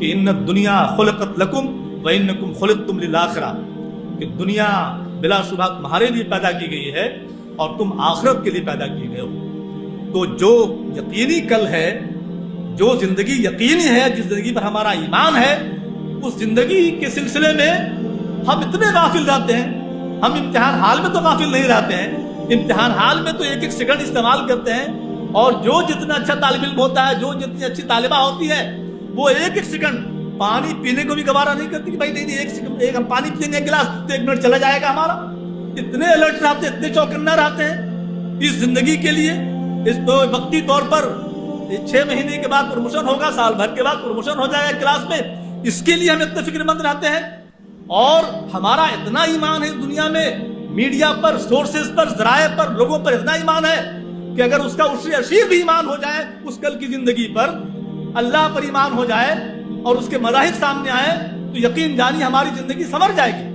کہ ان الدنیا خلقت لکم و انکم خلقتم للآخرہ، کہ دنیا بلا شبہ تمہارے لیے پیدا کی گئی ہے اور تم آخرت کے لیے پیدا کیے گئے ہو۔ تو جو یقینی کل ہے، جو زندگی یقینی ہے، جس زندگی پر ہمارا ایمان ہے، اس زندگی کے سلسلے میں ہم اتنے غافل رہتے ہیں۔ ہم امتحان حال میں تو غافل نہیں رہتے ہیں، امتحان حال میں تو ایک ایک سیکنڈ استعمال کرتے ہیں، اور جو جتنا اچھا طالب علم ہوتا ہے، جو جتنی اچھی طالبہ ہوتی ہے، وہ ایک ایک سیکنڈ پانی پینے کو بھی گوارا نہیں کرتی کہ بھائی نہیں ایک سیکنڈ، ایک ہم پانی پییں گے گلاس تو 1 منٹ چلا جائے گا ہمارا۔ اتنے الرٹ رہتے ہیں، اتنے چوکنا رہتے ہیں اس زندگی کے لیے۔ اس تو وقتی طور پر 6 مہینے کے بعد پروموشن ہوگا، سال بھر کے بعد پروموشن ہو جائے گا کلاس میں، اس کے لیے ہم اتنے فکر مند رہتے ہیں۔ اور ہمارا اتنا ایمان ہے دنیا میں، میڈیا پر، سورسز پر، ذرائع پر، لوگوں پر اتنا ایمان ہے کہ اگر اس کا اشیر بھی ایمان ہو جائے اس کل کی زندگی پر، اللہ پر ایمان ہو جائے اور اس کے مظاہر سامنے آئے تو یقین جانی ہماری زندگی سنور جائے گی۔